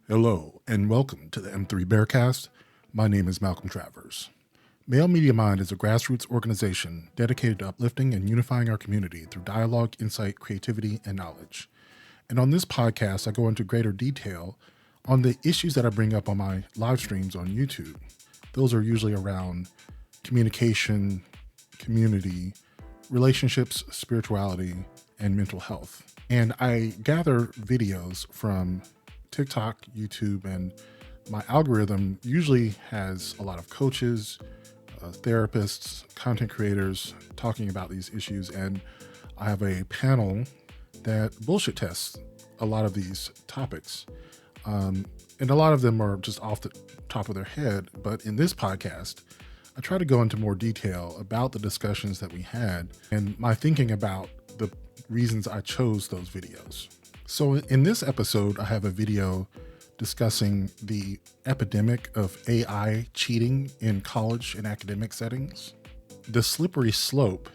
Hello, and welcome to the M3 Bearcast. My name is Malcolm Travers. Male Media Mind is a grassroots organization dedicated to uplifting and unifying our community through dialogue, insight, creativity, and knowledge. And on this podcast, I go into greater detail on the issues that I bring up on my live streams on YouTube. Those are usually around communication, community, relationships, spirituality, and mental health. And I gather videos from TikTok, YouTube, and my algorithm usually has a lot of coaches, therapists, content creators talking about these issues. And I have a panel that bullshit tests a lot of these topics. And a lot of them are just off the top of their head. But in this podcast, I try to go into more detail about the discussions that we had and my thinking about the reasons I chose those videos. So in this episode, I have a video discussing the epidemic of AI cheating in college and academic settings, the slippery slope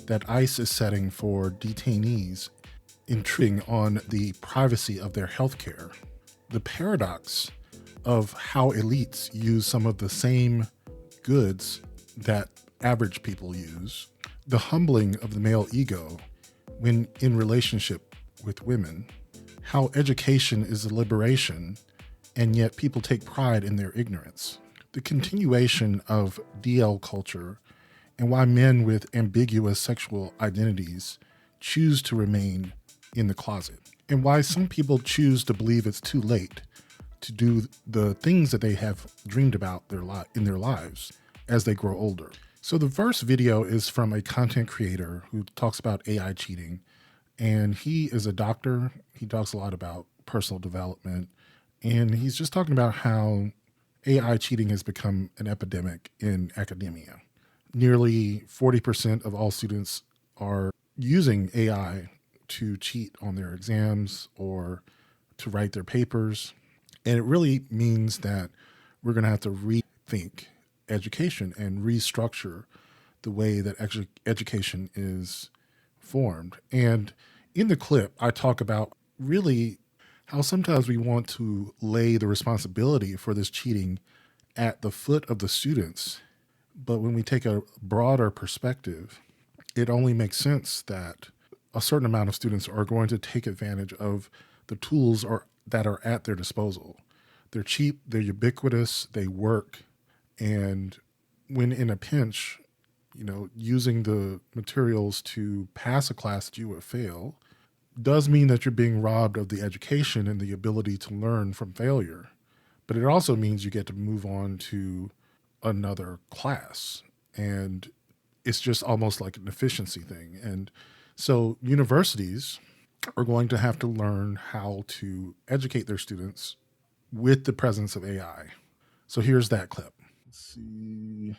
that ICE is setting for detainees intruding on the privacy of their healthcare, the paradox of how elites use some of the same goods that average people use, the humbling of the male ego when in relationship with women, how education is a liberation, and yet people take pride in their ignorance, the continuation of DL culture, and why men with ambiguous sexual identities choose to remain in the closet, and why some people choose to believe it's too late to do the things that they have dreamed about in their lives as they grow older. So the first video is from a content creator who talks about AI cheating. And he is a doctor. He talks a lot about personal development. And he's just talking about how AI cheating has become an epidemic in academia. Nearly 40% of all students are using AI to cheat on their exams or to write their papers. And it really means that we're going to have to rethink education and restructure the way that education is formed. And in the clip, I talk about really how sometimes we want to lay the responsibility for this cheating at the foot of the students. But when we take a broader perspective, it only makes sense that a certain amount of students are going to take advantage of the tools that are at their disposal. They're cheap, they're ubiquitous, they work. And when in a pinch, using the materials to pass a class that you would fail does mean that you're being robbed of the education and the ability to learn from failure. But it also means you get to move on to another class. And it's just almost like an efficiency thing. And so universities are going to have to learn how to educate their students with the presence of AI. So here's that clip. Let's see.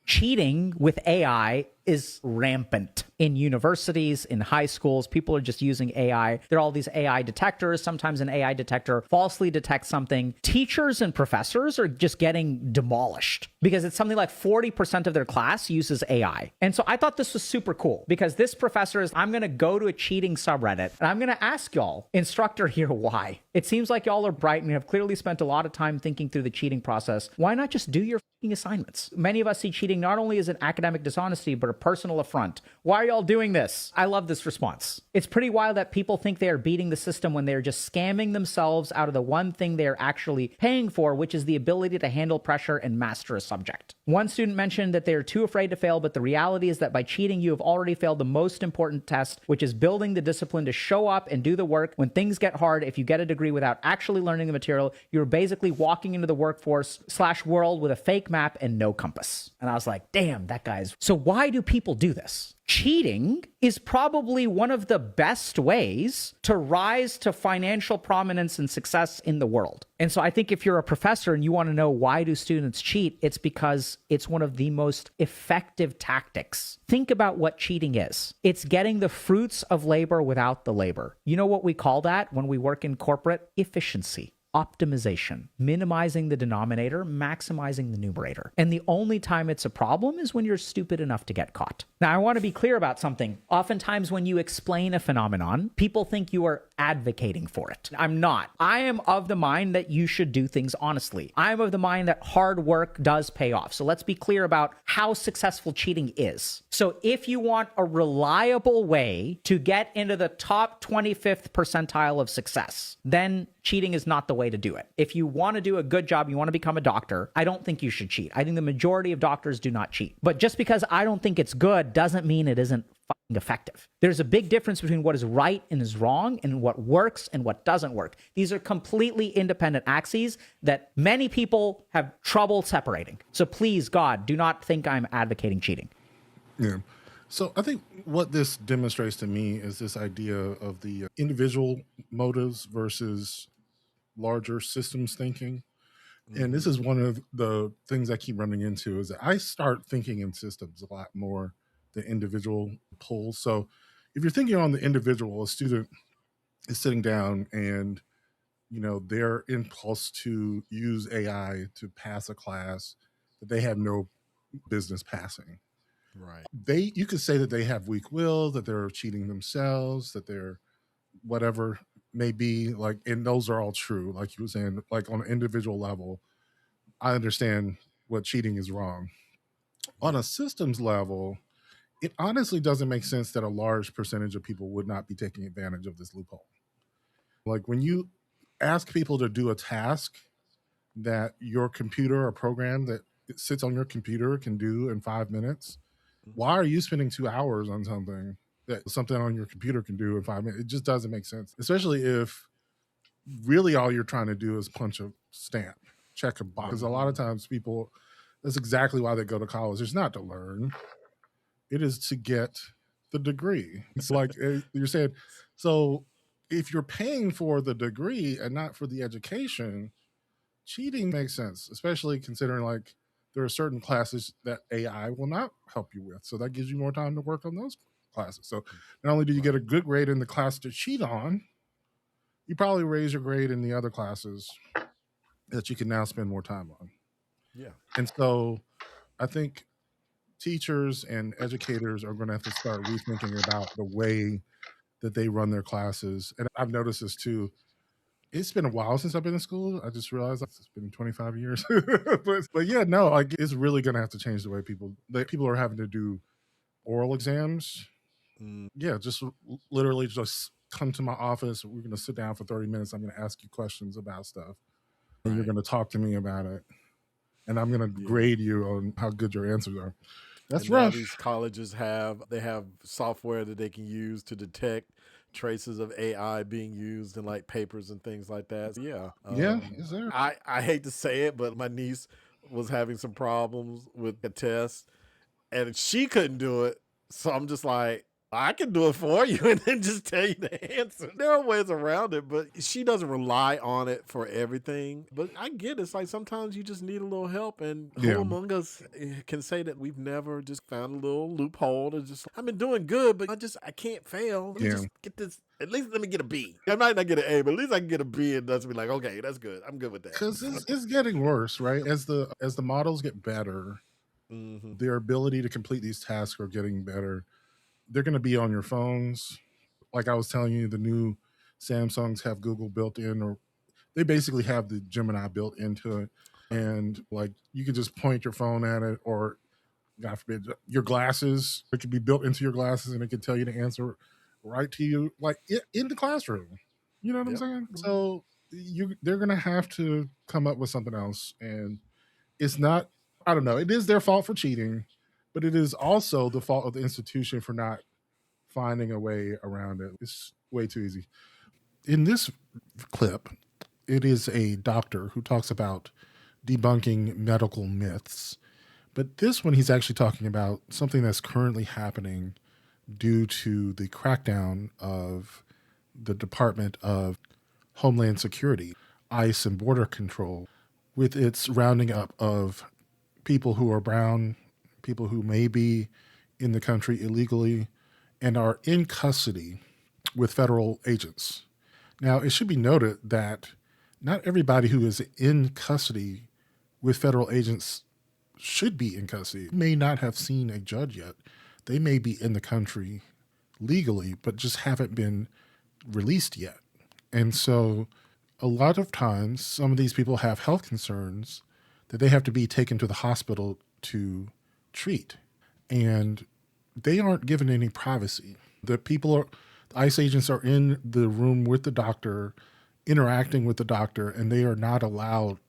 Cheating with AI is rampant in universities, in high schools. People are just using AI. There are all these AI detectors. Sometimes an AI detector falsely detects something. Teachers and professors are just getting demolished because it's something like 40% of their class uses AI. And so I thought this was super cool because this professor is, I'm going to go to a cheating subreddit and I'm going to ask y'all, instructor here, why? It seems like y'all are bright and have clearly spent a lot of time thinking through the cheating process. Why not just do your assignments? Many of us see cheating not only as an academic dishonesty, but a personal affront. Why are y'all doing this? I love this response. It's pretty wild that people think they are beating the system when they're just scamming themselves out of the one thing they're actually paying for, which is the ability to handle pressure and master a subject. One student mentioned that they are too afraid to fail, but the reality is that by cheating, you have already failed the most important test, which is building the discipline to show up and do the work when things get hard. If you get a degree without actually learning the material, you're basically walking into the workforce/world with a fake map and no compass. And I was like, damn, that guy's... So why do people do this? Cheating is probably one of the best ways to rise to financial prominence and success in the world. And so I think if you're a professor and you want to know why do students cheat, it's because it's one of the most effective tactics. Think about what cheating is. It's getting the fruits of labor without the labor. You know what we call that when we work in corporate? Efficiency. optimization, minimizing the denominator, maximizing the numerator. And the only time it's a problem is when you're stupid enough to get caught. Now, I want to be clear about something. Oftentimes when you explain a phenomenon, people think you are advocating for it. I'm not. I am of the mind that you should do things honestly. I'm of the mind that hard work does pay off. So let's be clear about how successful cheating is. So if you want a reliable way to get into the top 25th percentile of success, then cheating is not the way to do it. If you want to do a good job, you want to become a doctor, I don't think you should cheat. I think the majority of doctors do not cheat. But just because I don't think it's good doesn't mean it isn't fucking effective. There's a big difference between what is right and is wrong and what works and what doesn't work. These are completely independent axes that many people have trouble separating. So please, God, do not think I'm advocating cheating. Yeah. So I think what this demonstrates to me is this idea of the individual motives versus larger systems thinking. And this is one of the things I keep running into is that I start thinking in systems a lot more than individual pulls. So if you're thinking on the individual, a student is sitting down and, you know, their impulse to use AI to pass a class that they have no business passing. Right. You could say that they have weak will, that they're cheating themselves, that they're whatever may be, like, and those are all true. Like you were saying, like on an individual level, I understand what cheating is wrong. On a systems level, it honestly doesn't make sense that a large percentage of people would not be taking advantage of this loophole. Like when you ask people to do a task that your computer or program that it sits on your computer can do in 5 minutes, why are you spending 2 hours on something that something on your computer can do in 5 minutes? It just doesn't make sense, especially if really all you're trying to do is punch a stamp, check a box. Because a lot of times people, that's exactly why they go to college. It's not to learn, it is to get the degree. It's like you're saying, so if you're paying for the degree and not for the education, cheating makes sense, especially considering like there are certain classes that AI will not help you with. So that gives you more time to work on those classes. So not only do you get a good grade in the class to cheat on, you probably raise your grade in the other classes that you can now spend more time on. Yeah. And so I think teachers and educators are going to have to start rethinking about the way that they run their classes. And I've noticed this too. It's been a while since I've been in school. I just realized it's been 25 years. but yeah, no, like it's really going to have to change the way people are having to do oral exams. Yeah, just literally just come to my office. We're going to sit down for 30 minutes. I'm going to ask you questions about stuff. And you're going to talk to me about it. And I'm going to grade you on how good your answers are. That's and rough. Now these colleges have software that they can use to detect traces of AI being used in like papers and things like that. So, yeah, is there? I hate to say it, but my niece was having some problems with a test and she couldn't do it. So I'm just like, I can do it for you and then just tell you the answer. There are ways around it, but she doesn't rely on it for everything. But I get it. It's like sometimes you just need a little help. And who among us can say that we've never just found a little loophole to just, I've been doing good, but I can't fail. Let me just get this. At least let me get a B. I might not get an A, but at least I can get a B and that's be like, okay, that's good. I'm good with that. Because it's getting worse, right? As the models get better, their ability to complete these tasks are getting better. They're going to be on your phones. Like I was telling you, the new Samsungs have Google built in, or they basically have the Gemini built into it. And like you can just point your phone at it, or God forbid, your glasses. It could be built into your glasses and it can tell you the answer right to you, like in the classroom. You know what I'm saying? So they're going to have to come up with something else. And it's not, I don't know, it is their fault for cheating, but it is also the fault of the institution for not finding a way around it. It's way too easy. In this clip, it is a doctor who talks about debunking medical myths. But this one, he's actually talking about something that's currently happening due to the crackdown of the Department of Homeland Security, ICE and Border Control, with its rounding up of people who are brown, people who may be in the country illegally and are in custody with federal agents. Now, it should be noted that not everybody who is in custody with federal agents should be in custody. They may not have seen a judge yet. They may be in the country legally, but just haven't been released yet. And so a lot of times, some of these people have health concerns that they have to be taken to the hospital to treat. And they aren't given any privacy. The ICE agents are in the room with the doctor, interacting with the doctor, and they are not allowed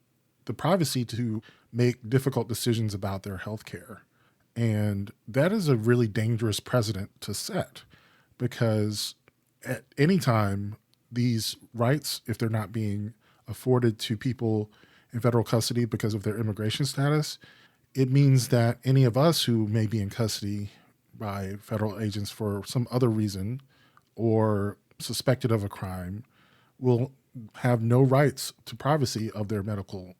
the privacy to make difficult decisions about their health care. And that is a really dangerous precedent to set, because at any time, these rights, if they're not being afforded to people in federal custody because of their immigration status, it means that any of us who may be in custody by federal agents for some other reason or suspected of a crime will have no rights to privacy of their medical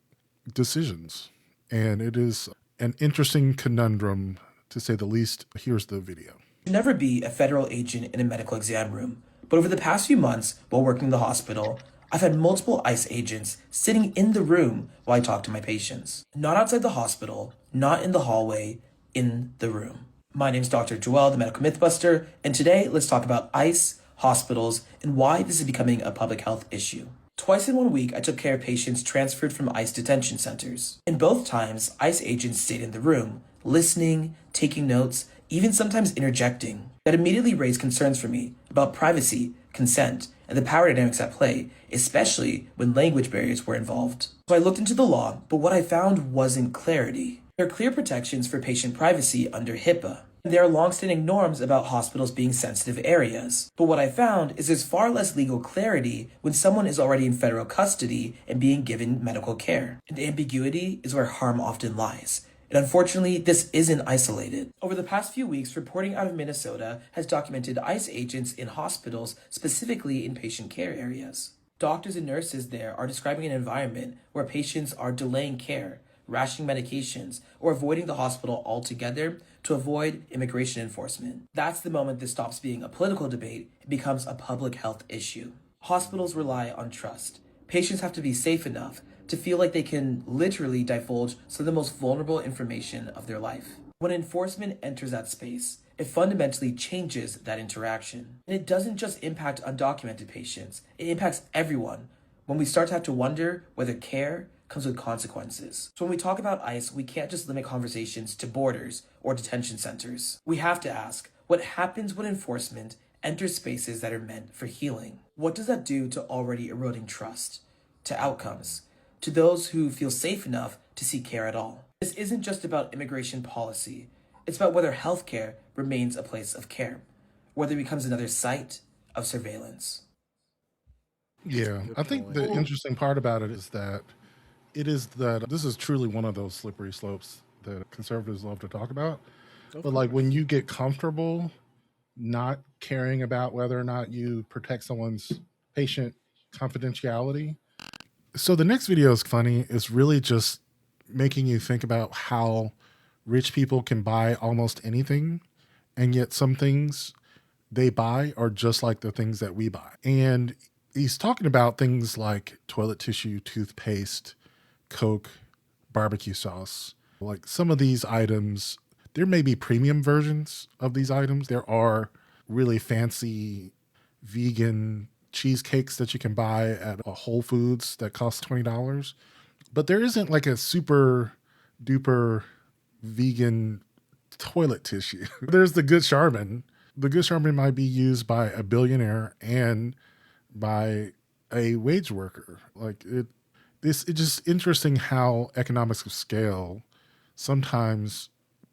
decisions. And it is an interesting conundrum, to say the least. Here's the video. Never be a federal agent in a medical exam room, but over the past few months while working in the hospital, I've had multiple ICE agents sitting in the room while I talk to my patients. Not outside the hospital, not in the hallway, in the room. My name's Dr. Joel, the Medical Mythbuster, and today let's talk about ICE, hospitals, and why this is becoming a public health issue. Twice in 1 week, I took care of patients transferred from ICE detention centers. In both times, ICE agents stayed in the room, listening, taking notes, even sometimes interjecting. That immediately raised concerns for me about privacy, consent, and the power dynamics at play, especially when language barriers were involved. So I looked into the law, but what I found wasn't clarity. There are clear protections for patient privacy under HIPAA. There are longstanding norms about hospitals being sensitive areas. But what I found is there's far less legal clarity when someone is already in federal custody and being given medical care. And ambiguity is where harm often lies. And unfortunately, this isn't isolated. Over the past few weeks, reporting out of Minnesota has documented ICE agents in hospitals, specifically in patient care areas. Doctors and nurses there are describing an environment where patients are delaying care, rationing medications, or avoiding the hospital altogether to avoid immigration enforcement. That's the moment this stops being a political debate and becomes a public health issue. Hospitals rely on trust. Patients have to be safe enough to feel like they can literally divulge some of the most vulnerable information of their life. When enforcement enters that space, it fundamentally changes that interaction. And it doesn't just impact undocumented patients, it impacts everyone when we start to have to wonder whether care comes with consequences. So when we talk about ICE, we can't just limit conversations to borders or detention centers. We have to ask, what happens when enforcement enters spaces that are meant for healing? What does that do to already eroding trust, to outcomes, to those who feel safe enough to seek care at all? This isn't just about immigration policy. It's about whether healthcare remains a place of care, whether it becomes another site of surveillance. Yeah, I think the interesting part about it is that this is truly one of those slippery slopes that conservatives love to talk about. But like when you get comfortable not caring about whether or not you protect someone's patient confidentiality. So the next video is funny. It's really just making you think about how rich people can buy almost anything, and yet some things they buy are just like the things that we buy. And he's talking about things like toilet tissue, toothpaste, Coke, barbecue sauce. Like some of these items, there may be premium versions of these items. There are really fancy vegan cheesecakes that you can buy at a Whole Foods that cost $20. But there isn't like a super duper vegan toilet tissue. There's the good Charmin. The good Charmin might be used by a billionaire and by a wage worker. It's just interesting how economics of scale sometimes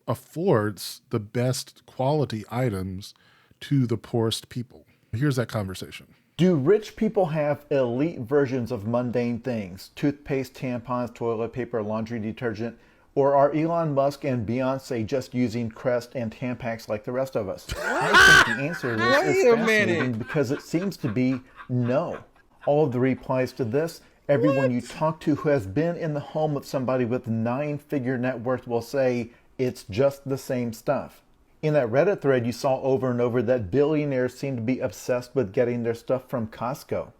affords the best quality items to the poorest people. Here's that conversation. Do rich people have elite versions of mundane things? Toothpaste, tampons, toilet paper, laundry detergent? Or are Elon Musk and Beyoncé just using Crest and Tampax like the rest of us? I think the answer to this is fascinating because it seems to be no. All of the replies to this, everyone you talk to who has been in the home of somebody with 9-figure net worth will say it's just the same stuff. In that Reddit thread, you saw over and over that billionaires seem to be obsessed with getting their stuff from Costco.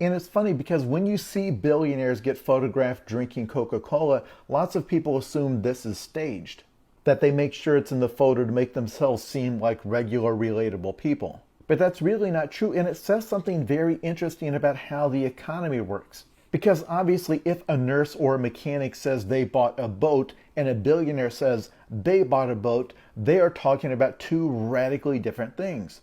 And it's funny because when you see billionaires get photographed drinking Coca-Cola, lots of people assume this is staged, that they make sure it's in the photo to make themselves seem like regular, relatable people. But that's really not true, and it says something very interesting about how the economy works. Because obviously, if a nurse or a mechanic says they bought a boat and a billionaire says they bought a boat, they are talking about two radically different things.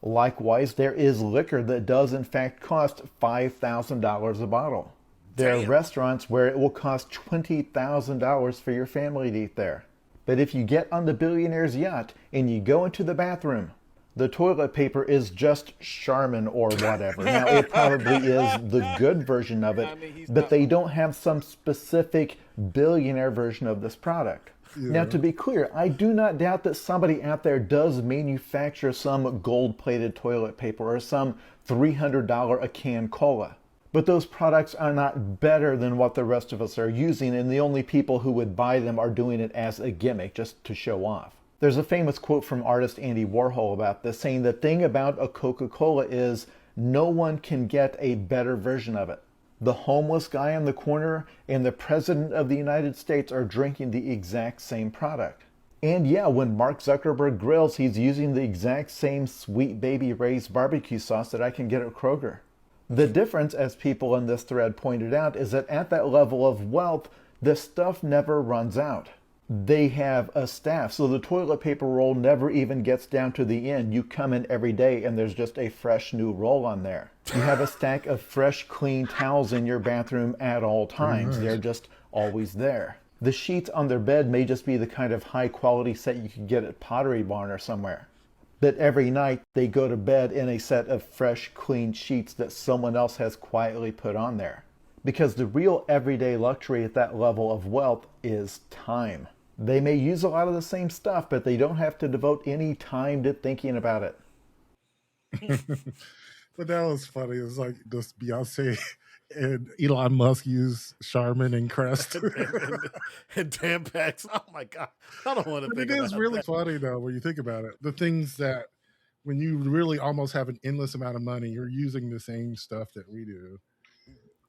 Likewise, there is liquor that does in fact cost $5,000 a bottle. There are restaurants where it will cost $20,000 for your family to eat there. But if you get on the billionaire's yacht and you go into the bathroom, the toilet paper is just Charmin or whatever. Now, it probably is the good version of it, but they don't have some specific billionaire version of this product. Yeah. Now, to be clear, I do not doubt that somebody out there does manufacture some gold-plated toilet paper or some $300 a can cola. But those products are not better than what the rest of us are using, and the only people who would buy them are doing it as a gimmick, just to show off. There's a famous quote from artist Andy Warhol about this, saying the thing about a Coca-Cola is no one can get a better version of it. The homeless guy on the corner and the President of the United States are drinking the exact same product. And yeah, when Mark Zuckerberg grills, he's using the exact same Sweet Baby Ray's barbecue sauce that I can get at Kroger. The difference, as people in this thread pointed out, is that at that level of wealth, the stuff never runs out. They have a staff, so the toilet paper roll never even gets down to the end. You come in every day and there's just a fresh new roll on there. You have a stack of fresh, clean towels in your bathroom at all times. They're just always there. The sheets on their bed may just be the kind of high-quality set you can get at Pottery Barn or somewhere. But every night they go to bed in a set of fresh, clean sheets that someone else has quietly put on there. Because the real everyday luxury at that level of wealth is time. They may use a lot of the same stuff, but they don't have to devote any time to thinking about it. But that was funny. It was like this Beyonce and Elon Musk use Charmin and Crest. and Tampax. Oh my God. I don't want to think about it. It is really funny though when you think about it. The things that when you really almost have an endless amount of money, you're using the same stuff that we do.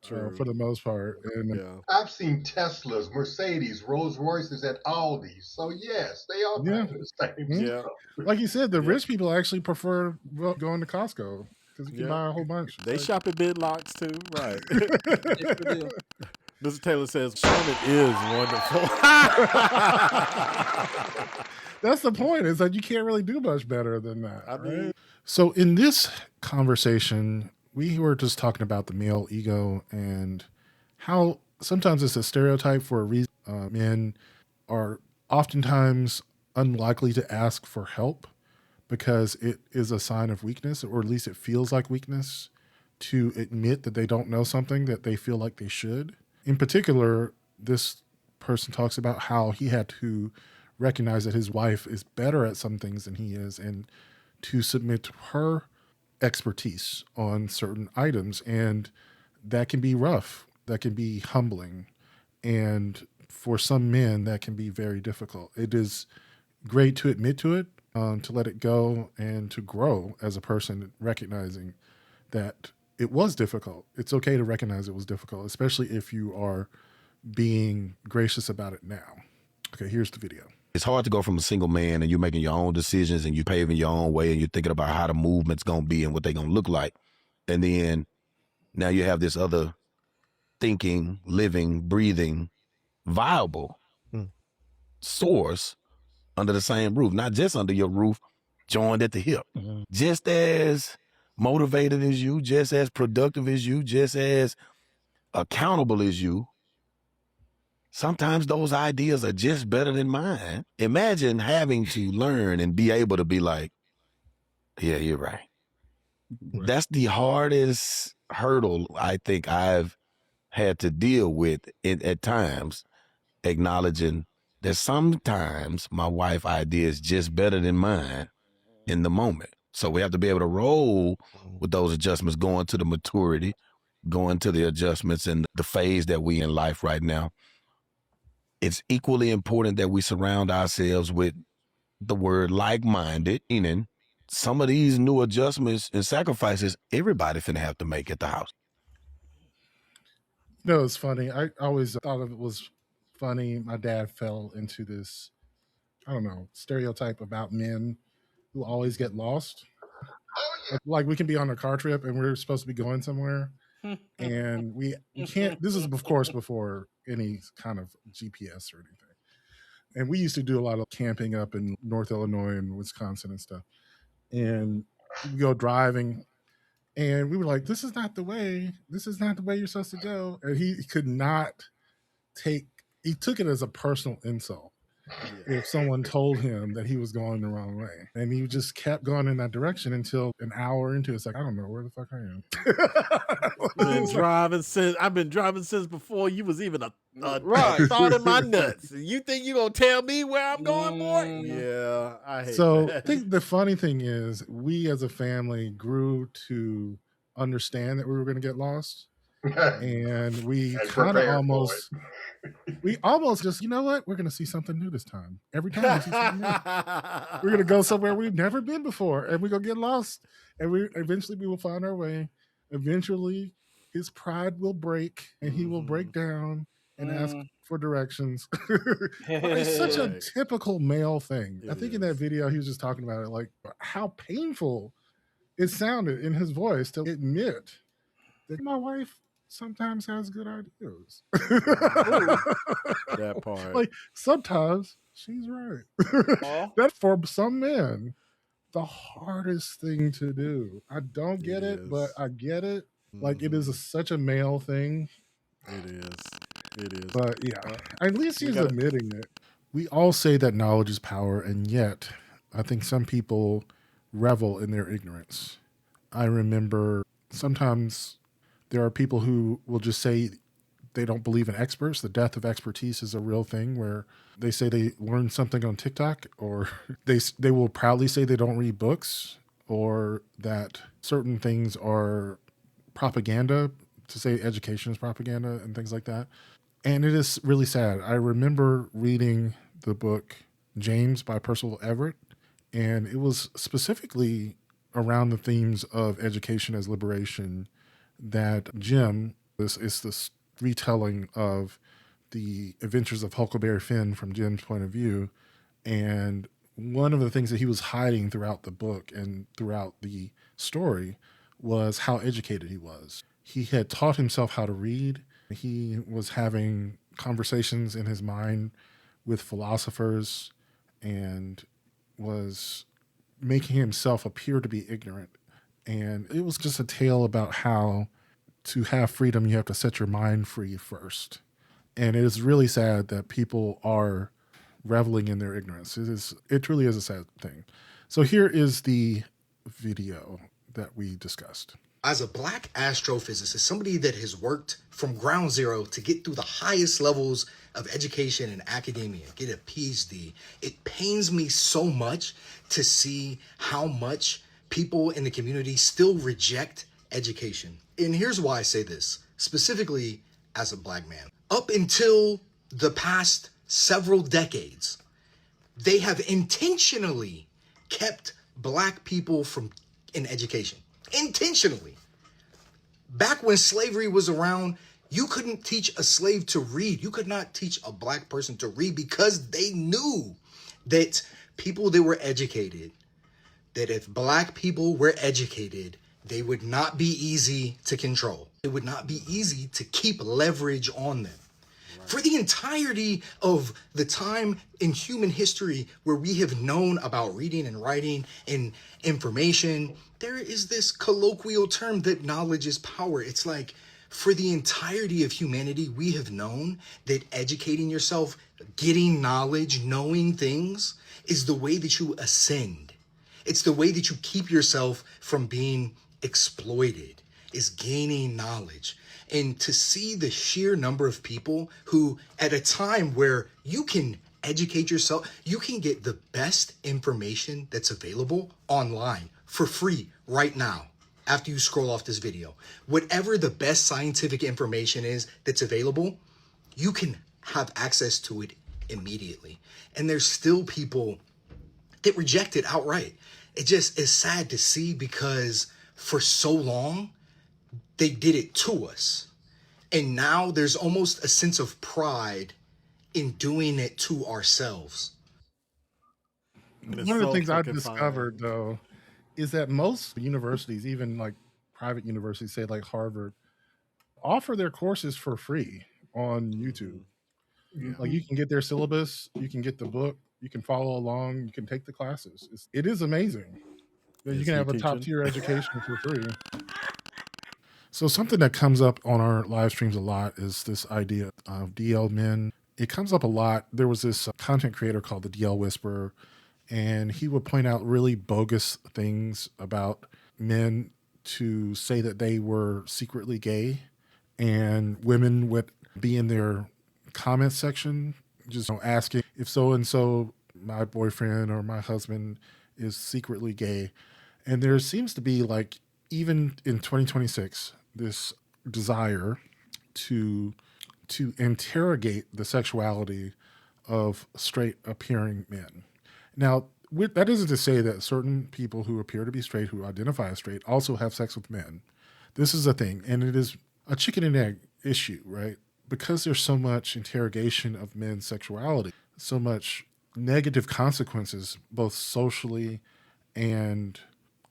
For the most part. And yeah. I've seen Teslas, Mercedes, Rolls Royces at Aldi. So yes, they all do the same stuff. Like you said, the rich people actually prefer going to Costco because you can buy a whole bunch. They shop at Bid Locks too, right? Mr. Taylor says Charmin is wonderful. That's the point, is that you can't really do much better than that. I mean, right? So in this conversation, we were just talking about the male ego and how sometimes it's a stereotype for a reason. Men are oftentimes unlikely to ask for help because it is a sign of weakness, or at least it feels like weakness to admit that they don't know something that they feel like they should. In particular, this person talks about how he had to recognize that his wife is better at some things than he is and to submit to her expertise on certain items, and that can be rough, that can be humbling, and for some men that can be very difficult. It is great to admit to it, to let it go, and to grow as a person, recognizing that it was difficult. It's okay to recognize it was difficult, especially if you are being gracious about it now. Okay, here's the video. It's hard to go from a single man and you're making your own decisions and you're paving your own way and you're thinking about how the movement's going to be and what they're going to look like. And then now you have this other thinking, living, breathing, viable source under the same roof, not just under your roof, joined at the hip. Mm-hmm. Just as motivated as you, just as productive as you, just as accountable as you. Sometimes those ideas are just better than mine. Imagine having to learn and be able to be like, yeah, you're right. That's the hardest hurdle I think I've had to deal with at times, acknowledging that sometimes my wife's idea is just better than mine in the moment. So we have to be able to roll with those adjustments, going to the maturity, going to the adjustments in the phase that we in life right now. It's equally important that we surround ourselves with the word like-minded, some of these new adjustments and sacrifices everybody finna have to make at the house. No, it's funny. I always thought it was funny. My dad fell into this, I don't know, stereotype about men who always get lost. Like we can be on a car trip and we're supposed to be going somewhere, and we can't. This is of course before any kind of GPS or anything. And we used to do a lot of camping up in North Illinois and Wisconsin and stuff. And we go driving, and we were like, "This is not the way. This is not the way you're supposed to go." And he could not take. He took it as a personal insult if someone told him that he was going the wrong way. And he just kept going in that direction until an hour into it. It's like, I don't know where the fuck I am. I've been driving since before you was even a Right. thought in my nuts. You think you gonna tell me where I'm going, boy? Yeah, I hate So that. I think the funny thing is we as a family grew to understand that we were going to get lost. And we And kind of prepare for almost, we almost just, you know what? We're going to see something new this time. Every time we see something new, we're going to go somewhere we've never been before, and we're going to get lost. And eventually we will find our way. Eventually his pride will break and he will break down and ask for directions. It's such a typical male thing. I think in that video he was just talking about it, like how painful it sounded in his voice to admit that my wife sometimes has good ideas. That part. Like sometimes she's right. That's for some men the hardest thing to do. I don't get it, but I get it. Like it is such a male thing. It is. It is. But yeah, at least he's admitting it. We all say that knowledge is power, and yet I think some people revel in their ignorance. I remember sometimes there are people who will just say they don't believe in experts. The death of expertise is a real thing where they say they learned something on TikTok, or they will proudly say they don't read books, or that certain things are propaganda, to say education is propaganda and things like that. And it is really sad. I remember reading the book James by Percival Everett, and it was specifically around the themes of education as liberation, that Jim is this retelling of the adventures of Huckleberry Finn from Jim's point of view. And one of the things that he was hiding throughout the book and throughout the story was how educated he was. He had taught himself how to read. He was having conversations in his mind with philosophers and was making himself appear to be ignorant. And it was just a tale about how to have freedom, you have to set your mind free first. And it is really sad that people are reveling in their ignorance. It truly is a sad thing. So here is the video that we discussed. As a black astrophysicist, somebody that has worked from ground zero to get through the highest levels of education and academia, get a PhD, it pains me so much to see how much people in the community still reject education. And here's why I say this, specifically as a black man. Up until the past several decades, they have intentionally kept black people from in education. Intentionally. Back when slavery was around, you couldn't teach a slave to read. You could not teach a black person to read because they knew that people that were educated, that if black people were educated, they would not be easy to control. It would not be easy to keep leverage on them. For the entirety of the time in human history where we have known about reading and writing and information, there is this colloquial term that knowledge is power. It's like for the entirety of humanity, we have known that educating yourself, getting knowledge, knowing things is the way that you ascend. It's the way that you keep yourself from being exploited, is gaining knowledge. And to see the sheer number of people who, at a time where you can educate yourself, you can get the best information that's available online for free right now after you scroll off this video. Whatever the best scientific information is that's available, you can have access to it immediately. And there's still people that reject it outright. It just is sad to see because for so long, they did it to us. And now there's almost a sense of pride in doing it to ourselves. And it's One of the so things I've confined. discovered, though, is that most universities, even like private universities, say like Harvard, offer their courses for free on YouTube. Like you can get their syllabus, you can get the book, you can follow along, you can take the classes. It is amazing. You Is can he have a top teaching? tier education for free. So something that comes up on our live streams a lot is this idea of DL men. It comes up a lot. There was this content creator called the DL Whisperer, and he would point out really bogus things about men to say that they were secretly gay, and women would be in their comment section just asking if so and so, my boyfriend or my husband, is secretly gay. And there seems to be, like, even in 2026, this desire to interrogate the sexuality of straight appearing men. Now, that isn't to say that certain people who appear to be straight, who identify as straight, also have sex with men. This is a thing, and it is a chicken and egg issue, right? Because there's so much interrogation of men's sexuality, so much negative consequences, both socially and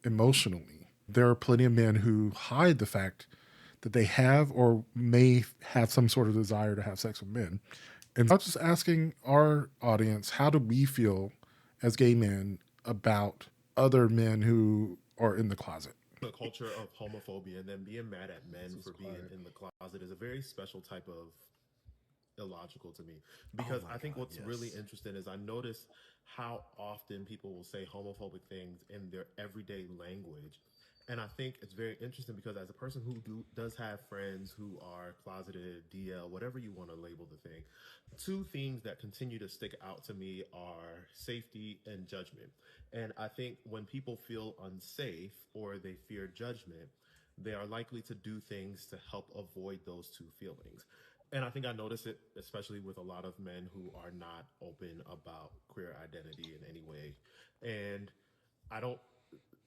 emotionally. There are plenty of men who hide the fact that they have or may have some sort of desire to have sex with men. And I'm just asking our audience, how do we feel as gay men about other men who are in the closet? The culture of homophobia and then being mad at men for being in the closet is a very special type of illogical to me, because I think what's really interesting is I notice how often people will say homophobic things in their everyday language. And I think it's very interesting because as a person who does have friends who are closeted, DL, whatever you want to label the thing, two things that continue to stick out to me are safety and judgment. And I think when people feel unsafe or they fear judgment, they are likely to do things to help avoid those two feelings. And I think I notice it especially with a lot of men who are not open about queer identity in any way. And I don't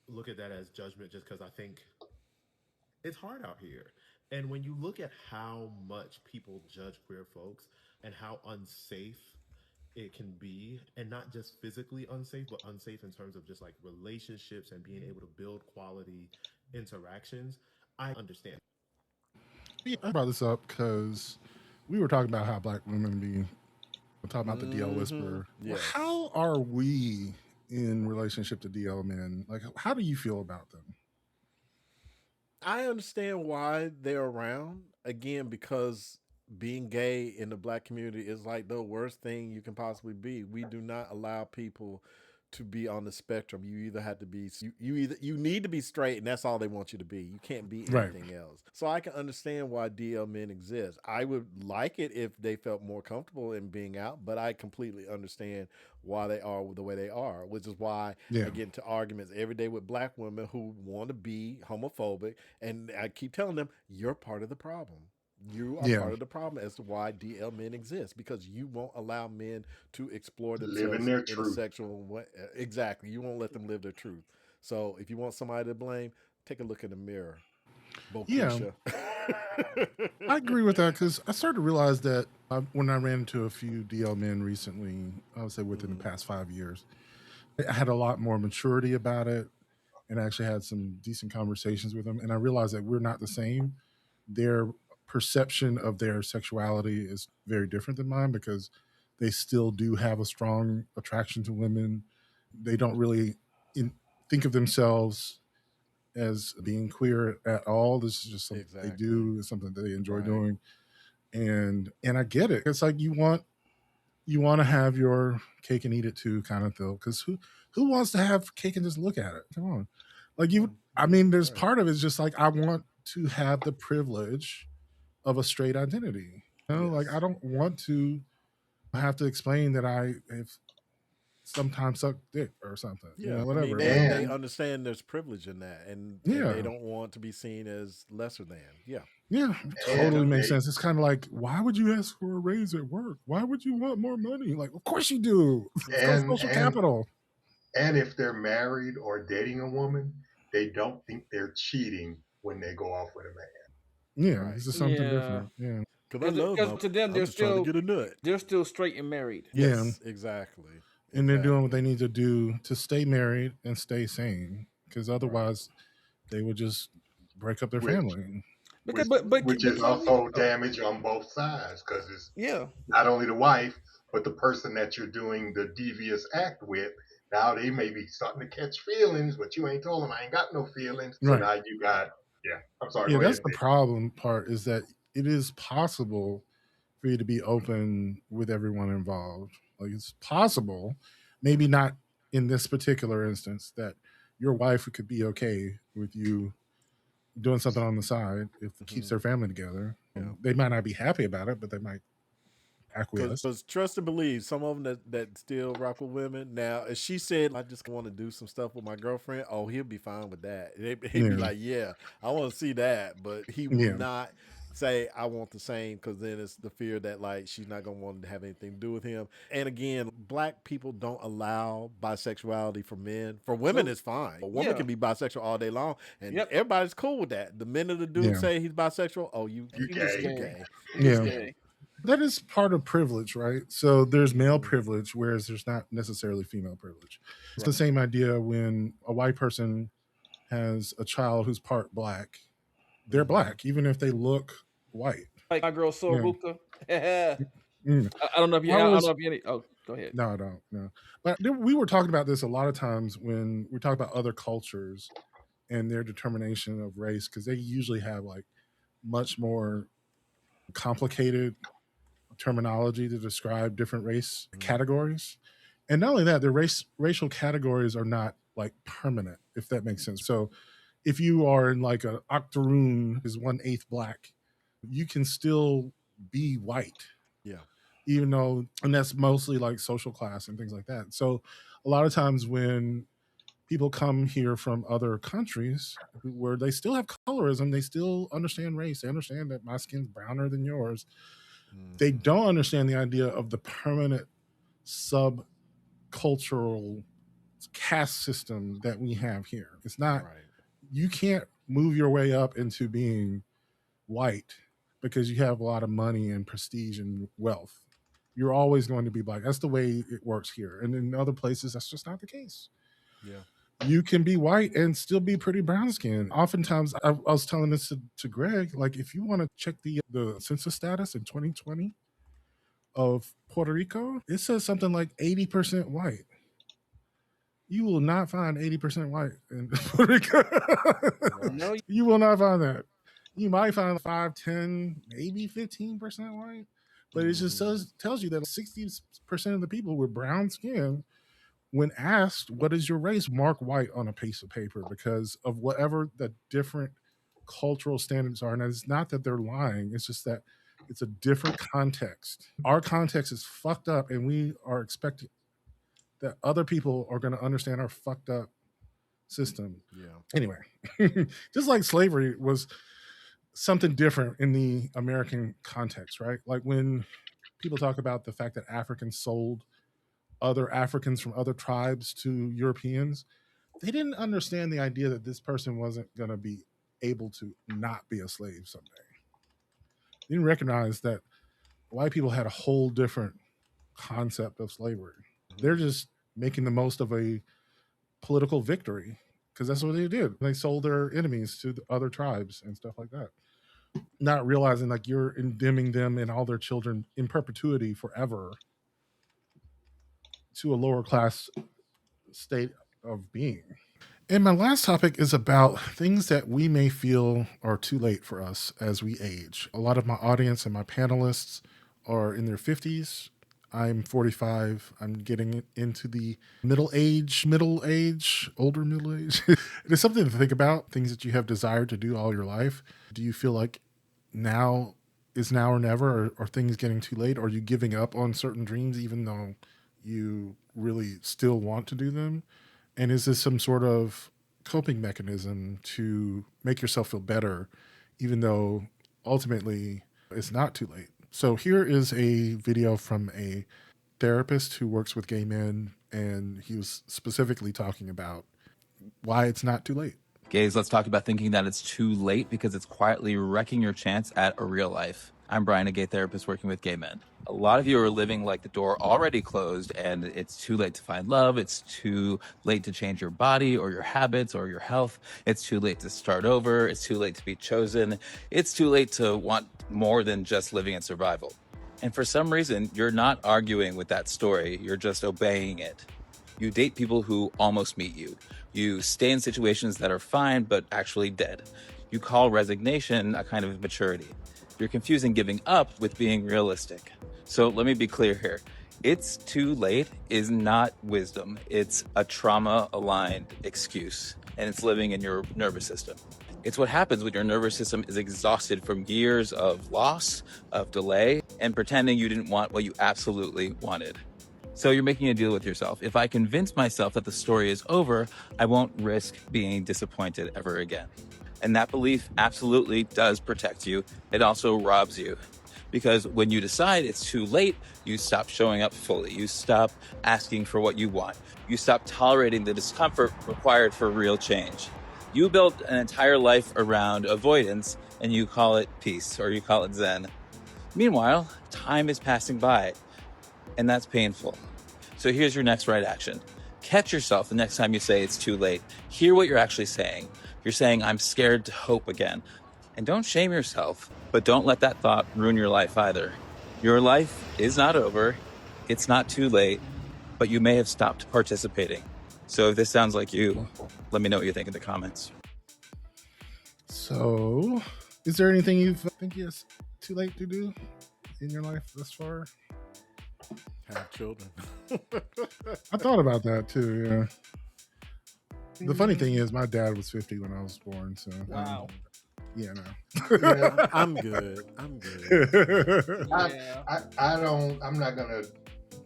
look at that as judgment just because I think it's hard out here. And when you look at how much people judge queer folks and how unsafe it can be, and not just physically unsafe, but unsafe in terms of just like relationships and being able to build quality interactions, I understand. Yeah, I brought this up because we were talking about how black women be talking about the DL Whisperer. Yes. How are we in relationship to DL men? Like, how do you feel about them? I understand why they're around. Again, because being gay in the black community is like the worst thing you can possibly be. We do not allow people to be on the spectrum. You either have to be you need to be straight, and that's all they want you to be. You can't be Right. anything else. So I can understand why DL men exist. I would like it if they felt more comfortable in being out, but I completely understand why they are the way they are, which is why Yeah. I get into arguments every day with black women who want to be homophobic, and I keep telling them, you're part of the problem. You are Yeah. part of the problem as to why DL men exist, because you won't allow men to explore Living themselves their in a truth. sexual way. Exactly. You won't let them live their truth. So if you want somebody to blame, take a look in the mirror. Yeah. Bokeisha. I agree with that because I started to realize that when I ran into a few DL men recently, I would say within the past 5 years, I had a lot more maturity about it and I actually had some decent conversations with them. And I realized that we're not the same. Their perception of their sexuality is very different than mine because they still do have a strong attraction to women. They don't really think of themselves as being queer at all. This is just something they do. It's something that they enjoy doing, and I get it. It's like you want to have your cake and eat it too, kind of thing. Because who wants to have cake and just look at it? Come on, like you. I mean, there's part of it's just like I want to have the privilege of a straight identity. Like I don't want to have to explain that I have sometimes suck dick or something. Yeah, whatever. I mean, they understand there's privilege in that, and Yeah. they don't want to be seen as lesser than. Yeah. Yeah, it totally makes sense. It's kind of like, why would you ask for a raise at work? Why would you want more money? Like, of course you do. It's called social capital. And if they're married or dating a woman, they don't think they're cheating when they go off with a man. Yeah, this is something Yeah. different. Yeah. Because I love my, Because to them, I'm they're just trying to still get a nut. they're still straight and married. Yeah. Yes, exactly. And they're doing what they need to do to stay married and stay sane, because otherwise they would just break up their Which, family. Because, which is also damage on both sides, because it's yeah, not only the wife, but the person that you're doing the devious act with. Now they may be starting to catch feelings, but you ain't told them I ain't got no feelings. So Right. now you got, I'm sorry. Yeah, Go that's ahead. the problem part, is that it is possible for you to be open with everyone involved. Like, it's possible, maybe not in this particular instance, that your wife could be okay with you doing something on the side if it keeps their family together. Yeah. They might not be happy about it, but they might acquiesce. Because trust and believe, some of them that still rock with women. Now, if she said, I just want to do some stuff with my girlfriend, oh, he'll be fine with that. He'd be like, yeah, I want to see that. But he will not say, I want the same, because then it's the fear that, like, she's not going to want to have anything to do with him. And again, Black people don't allow bisexuality for men. For women, it's fine. A woman can be bisexual all day long, and everybody's cool with that. The minute the dude say he's bisexual, oh, you gay. Yeah. That is part of privilege, right? So there's male privilege, whereas there's not necessarily female privilege. It's the same idea when a white person has a child who's part Black. They're Black, even if they look white. Like my girl Soruka. I don't know if you. I don't know if you. Any, oh, go ahead. No, I don't. No, but we were talking about this a lot of times when we talk about other cultures and their determination of race, because they usually have like much more complicated terminology to describe different race categories. And not only that, their racial categories are not like permanent, if that makes sense. So if you are in like an octoroon is 1/8 Black, you can still be white. Yeah. Even though, and that's mostly like social class and things like that. So a lot of times when people come here from other countries where they still have colorism, they still understand race, they understand that my skin's browner than yours. They don't understand the idea of the permanent subcultural caste system that we have here. It's not, you can't move your way up into being white because you have a lot of money and prestige and wealth. You're always going to be Black. That's the way it works here. And in other places, that's just not the case. Yeah. You can be white and still be pretty brown skinned. Oftentimes, I was telling this to Greg, like if you want to check the census status in 2020 of Puerto Rico, it says something like 80% white. You will not find 80% white in Puerto Rico. No, you will not find that. You might find 5, 10, maybe 15% white, but it just tells you that 60% of the people with brown skin, when asked, what is your race, mark white on a piece of paper because of whatever the different cultural standards are. And it's not that they're lying, it's just that it's a different context. Our context is fucked up, and we are expecting that other people are going to understand our fucked up system. Yeah. Anyway, just like slavery was something different in the American context, right? Like when people talk about the fact that Africans sold other Africans from other tribes to Europeans, they didn't understand the idea that this person wasn't going to be able to not be a slave someday. They didn't recognize that white people had a whole different concept of slavery. They're just making the most of a political victory because that's what they did. They sold their enemies to the other tribes and stuff like that, not realizing like you're condemning them and all their children in perpetuity forever to a lower class state of being. And my last topic is about things that we may feel are too late for us as we age. A lot of my audience and my panelists are in their 50s. I'm 45. I'm getting into the older middle age. It's something to think about, things that you have desired to do all your life. Do you feel like now is now or never, or are things getting too late? Or are you giving up on certain dreams even though you really still want to do them? And is this some sort of coping mechanism to make yourself feel better, even though ultimately it's not too late? So here is a video from a therapist who works with gay men, and he was specifically talking about why it's not too late. Gays, let's talk about thinking that it's too late because it's quietly wrecking your chance at a real life. I'm Brian, a gay therapist working with gay men. A lot of you are living like the door already closed and it's too late to find love. It's too late to change your body or your habits or your health. It's too late to start over. It's too late to be chosen. It's too late to want more than just living in survival. And for some reason, you're not arguing with that story. You're just obeying it. You date people who almost meet you. You stay in situations that are fine, but actually dead. You call resignation a kind of maturity. You're confusing giving up with being realistic. So let me be clear here. It's too late is not wisdom. It's a trauma-aligned excuse, and it's living in your nervous system. It's what happens when your nervous system is exhausted from years of loss, of delay, and pretending you didn't want what you absolutely wanted. So you're making a deal with yourself. If I convince myself that the story is over, I won't risk being disappointed ever again. And that belief absolutely does protect you. It also robs you. Because when you decide it's too late, you stop showing up fully. You stop asking for what you want. You stop tolerating the discomfort required for real change. You built an entire life around avoidance, and you call it peace, or you call it Zen. Meanwhile, time is passing by, and that's painful. So here's your next right action. Catch yourself the next time you say it's too late. Hear what you're actually saying. You're saying, I'm scared to hope again. And don't shame yourself, but don't let that thought ruin your life either. Your life is not over. It's not too late, but you may have stopped participating. So if this sounds like you, let me know what you think in the comments. So, is there anything you think it's too late to do in your life thus far? Have children. I thought about that too, yeah. The funny thing is, my dad was 50 when I was born, so Wow. yeah, no. Yeah, I'm good. I'm good. I'm not gonna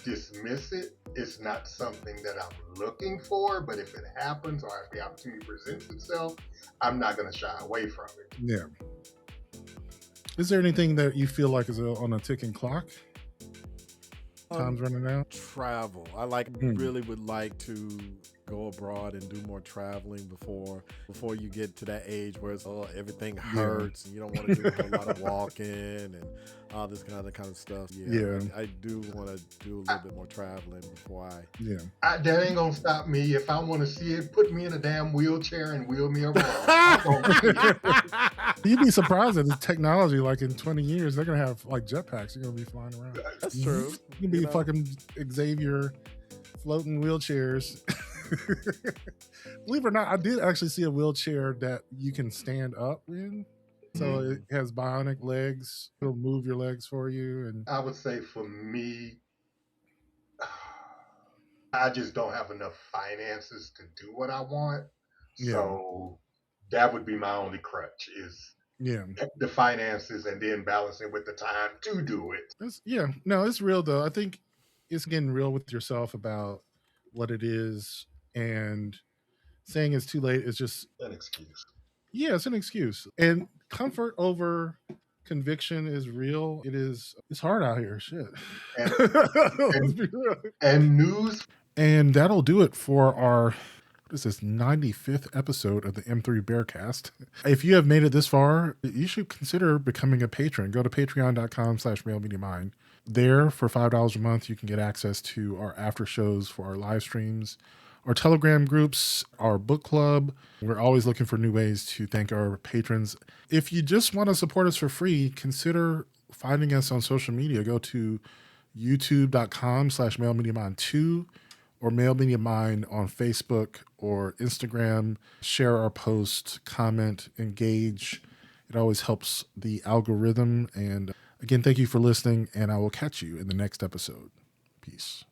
dismiss it. It's not something that I'm looking for, but if it happens or if the opportunity presents itself, I'm not gonna shy away from it. Yeah. Is there anything that you feel like is on a ticking clock? Time's running out. Travel. I really would like to go abroad and do more traveling before you get to that age where it's everything hurts and you don't want to do a whole lot of walking and all this kind of stuff. Yeah. I do want to do a little bit more traveling before that ain't gonna stop me. If I want to see it, put me in a damn wheelchair and wheel me around. You'd be surprised at the technology. Like in 20 years, they're gonna have like jetpacks. You're gonna be flying around. That's true. You can be fucking Xavier floating wheelchairs. Believe it or not, I did actually see a wheelchair that you can stand up in. So it has bionic legs. It'll move your legs for you. And I would say for me, I just don't have enough finances to do what I want. Yeah. So that would be my only crutch is the finances and then balancing with the time to do it. It's real though. I think it's getting real with yourself about what it is, and saying it's too late is just an excuse. Yeah, it's an excuse. And comfort over conviction is real. It's hard out here. Shit. And news. And that'll do it for our 95th episode of the M3 Bearcast. If you have made it this far, you should consider becoming a patron. Go to patreon.com/MaleMediaMind. There, for $5 a month, you can get access to our after shows for our live streams, our Telegram groups, our book club. We're always looking for new ways to thank our patrons. If you just want to support us for free, consider finding us on social media. Go to youtube.com/MaleMediaMind2 or Male Media Mind on Facebook or Instagram. Share our posts, comment, engage. It always helps the algorithm. And again, thank you for listening, and I will catch you in the next episode. Peace.